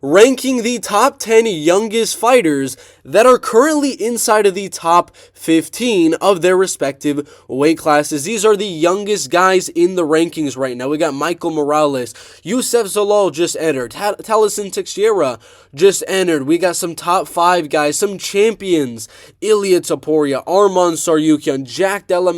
ranking the top 10 youngest fighters that are currently inside of the top 15 of their respective weight classes. These are the youngest guys in the rankings right now. We got Michael Morales, Youssef Zalal just entered, Taliesin Teixeira just entered. We got some top 5 guys, some champions, Ilia Topuria, Arman Tsarukyan, Jack Della,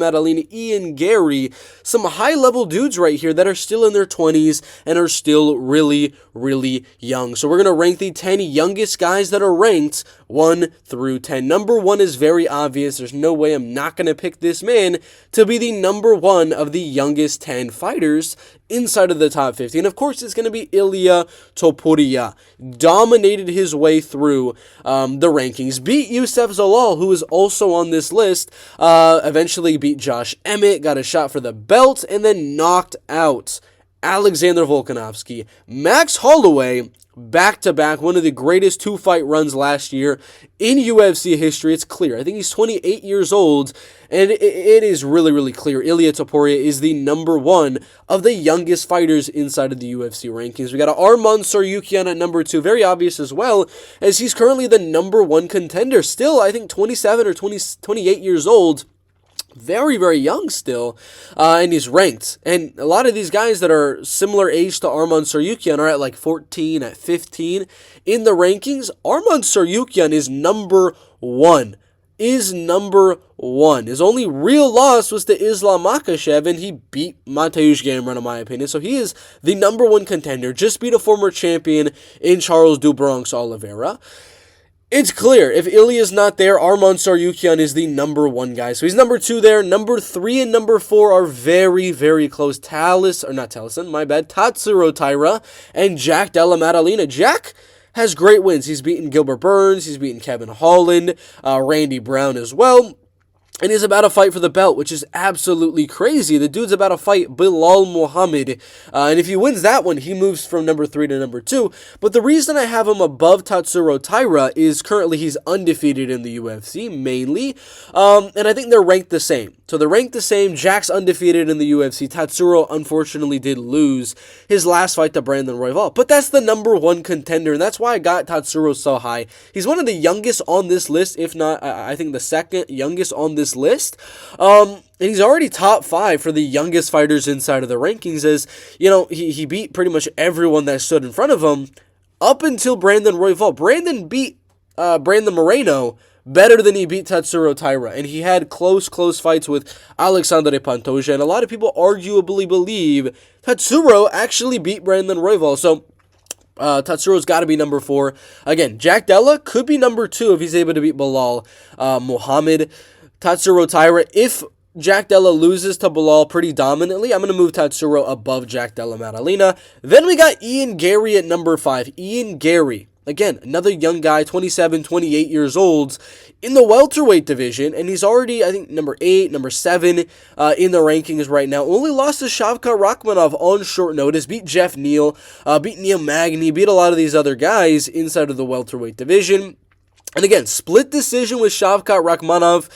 Ian Garry, some high-level dudes right here that are still in their 20s and are still really, really young. So we're going to rank the 10 youngest guys that are ranked 1 through 10. Number 1 is very obvious. There's no way I'm not going to pick this man to be the number 1 of the youngest 10 fighters inside of the top 15. Of course, it's going to be Ilia Topuria. Dominated his way through the rankings. Beat Youssef Zalal, who is also on this list. Eventually beat Josh Emmett, got a shot for the belt, and then knocked out Alexander Volkanovski. Max Holloway, back-to-back, one of the greatest 2-fight runs last year in UFC history. It's clear. I think he's 28 years old, and it is really, really clear. Ilia Topuria is the number 1 of the youngest fighters inside of the UFC rankings. We got Arman Tsarukyan at number 2. Very obvious as well, as he's currently the number 1 contender. Still, I think 27 or 28 years old. Very, very young still, and he's ranked. And a lot of these guys that are similar age to Arman Tsarukyan are at like 14, at 15 in the rankings. Arman Tsarukyan is number 1. His only real loss was to Islam Makhachev, and he beat Mateusz Gamrot, in my opinion. So he is the number 1 contender. Just beat a former champion in Charles do Bronx Oliveira. It's clear, if Ilia's not there, Arman Tsarukyan is the number 1 guy. So he's number 2 there. Number 3 and number 4 are very, very close. Tatsuro Taira and Jack Della Maddalena. Jack has great wins. He's beaten Gilbert Burns. He's beaten Kevin Holland, Randy Brown as well. And he's about to fight for the belt, which is absolutely crazy. The dude's about to fight Bilal Muhammad. And if he wins that one, he moves from number 3 to number 2. But the reason I have him above Tatsuro Taira is currently he's undefeated in the UFC, mainly. And I think they're ranked the same. So they're ranked the same. Jack's undefeated in the UFC. Tatsuro, unfortunately, did lose his last fight to Brandon Royval. But that's the number 1 contender, and that's why I got Tatsuro so high. He's one of the youngest on this list, if not, I think the second youngest on this list. And he's already top 5 for the youngest fighters inside of the rankings, as, you know, he beat pretty much everyone that stood in front of him up until Brandon Royval. Brandon beat Brandon Moreno better than he beat Tatsuro Taira, and he had close fights with Alexandre Pantoja, and a lot of people arguably believe Tatsuro actually beat Brandon Royval. So Tatsuro's got to be number 4. Again, Jack Della could be number 2 if he's able to beat Bilal Muhammad. Tatsuro Taira, if Jack Della loses to Bilal pretty dominantly, I'm going to move Tatsuro above Jack Della Maddalena. Then we got Ian Garry at number 5. Ian Garry, again, another young guy, 27, 28 years old, in the welterweight division, and he's already, I think, number 8, number 7 in the rankings right now. Only lost to Shavkat Rakhmonov on short notice, beat Jeff Neal, beat Neil Magny, beat a lot of these other guys inside of the welterweight division. And again, split decision with Shavkat Rakhmonov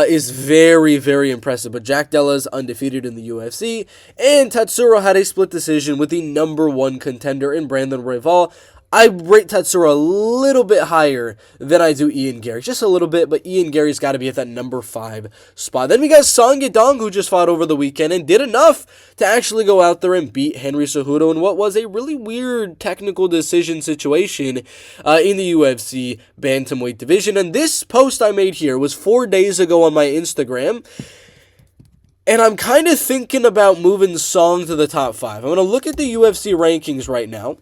is very, very impressive. But Jack Della's undefeated in the UFC. And Tatsuro had a split decision with the number 1 contender in Brandon Royval. I rate Tatsuro a little bit higher than I do Ian Garry. Just a little bit, but Ian Garry's got to be at that number 5 spot. Then we got Song Yadong, who just fought over the weekend and did enough to actually go out there and beat Henry Cejudo in what was a really weird technical decision situation in the UFC bantamweight division. And this post I made here was 4 days ago on my Instagram. And I'm kind of thinking about moving Song to the top 5. I'm going to look at the UFC rankings right now.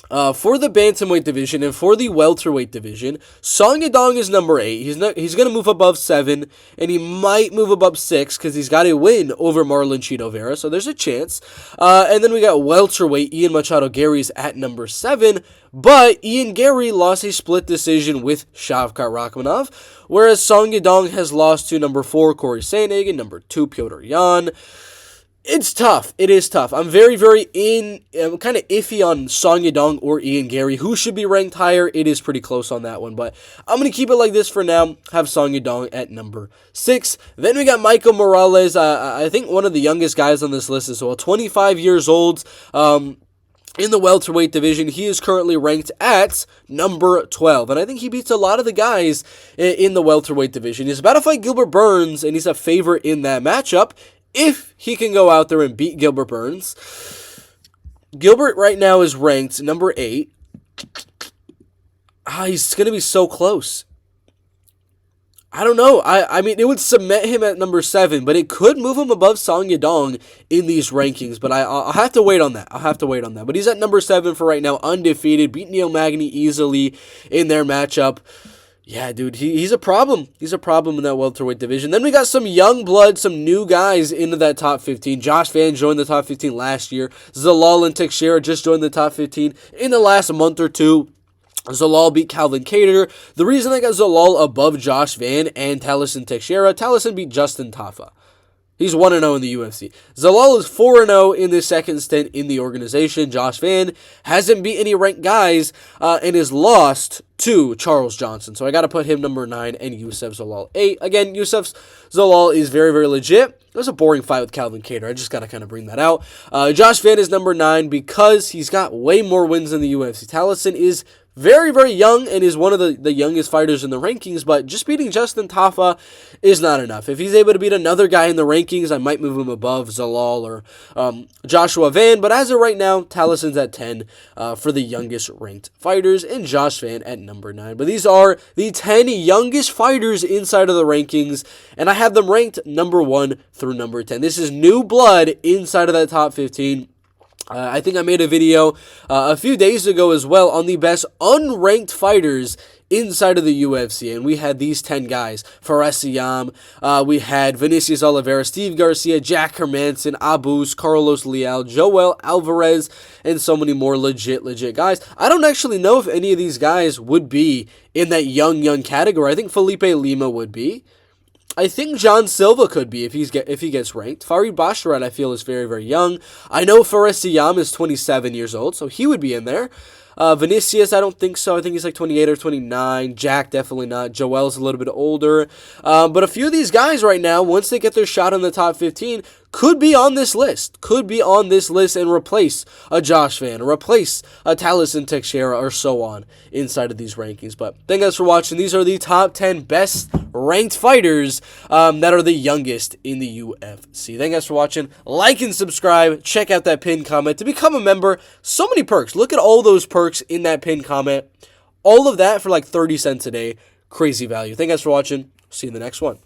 For the bantamweight division and for the welterweight division, Song Yadong is number 8. He's going to move above 7, and he might move above 6 because he's got a win over Marlon Chito Vera, so there's a chance. And then we got welterweight, Ian Machado Gary's at number 7, but Ian Garry lost a split decision with Shavkat Rakhmonov, whereas Song Yadong has lost to number 4, Corey Sandhagen, number 2, Piotr Jan. It's tough. It is tough. I'm very, very I'm kind of iffy on Song Yadong or Ian Garry. Who should be ranked higher? It is pretty close on that one, but I'm going to keep it like this for now. Have Song Yadong at number 6. Then we got Michael Morales. I think one of the youngest guys on this list as well. 25 years old. in the welterweight division. He is currently ranked at number 12, and I think he beats a lot of the guys in the welterweight division. He's about to fight Gilbert Burns, and he's a favorite in that matchup if he can go out there and beat Gilbert Burns. Gilbert right now is ranked number 8. He's going to be so close. I don't know. I mean, it would cement him at number 7, but it could move him above Song Yadong in these rankings. But I'll have to wait on that. But he's at number 7 for right now, undefeated. Beat Neil Magny easily in their matchup. Yeah, dude, he's a problem. He's a problem in that welterweight division. Then we got some young blood, some new guys into that top 15. Josh Van joined the top 15 last year. Zalal and Teixeira just joined the top 15 in the last month or two. Zalal beat Calvin Kattar. The reason I got Zalal above Josh Van and Talison Teixeira, Talison beat Justin Tafa. He's 1-0 in the UFC. Zalal is 4-0 in his second stint in the organization. Josh Van hasn't beat any ranked guys and is lost to Charles Johnson. So I got to put him number 9 and Youssef Zalal 8. Again, Youssef Zalal is very, very legit. It was a boring fight with Calvin Kattar. I just got to kind of bring that out. Josh Van is number 9 because he's got way more wins in the UFC. Talison is very, very young and is one of the youngest fighters in the rankings, but just beating Justin Tafa is not enough. If he's able to beat another guy in the rankings, I might move him above Zalal or Joshua Van, but as of right now, Talison's at 10 for the youngest ranked fighters, and Josh Van at number 9. But these are the 10 youngest fighters inside of the rankings, and I have them ranked number 1 through number 10. This is new blood inside of that top 15. I think I made a video a few days ago as well on the best unranked fighters inside of the UFC, and we had these 10 guys. Fares Siam, we had Vinicius Oliveira, Steve Garcia, Jack Hermanson, Abus, Carlos Leal, Joel Alvarez, and so many more legit guys. I don't actually know if any of these guys would be in that young category. I think Felipe Lima would be. I think John Silva could be if he gets ranked. Farid Basharat, I feel, is very, very young. I know Fares Siam is 27 years old, so he would be in there. Vinicius, I don't think so. I think he's like 28 or 29. Jack, definitely not. Joel's a little bit older. But a few of these guys right now, once they get their shot in the top 15, could be on this list. And replace a Josh Van, replace a Talison Teixeira, or so on inside of these rankings. But thank you guys for watching. These are the top 10 best ranked fighters that are the youngest in the UFC. Thank you guys for watching. Like and subscribe. Check out that pinned comment to become a member. So many perks. Look at all those perks in that pinned comment. All of that for like 30 cents a day. Crazy value. Thank you guys for watching. See you in the next one.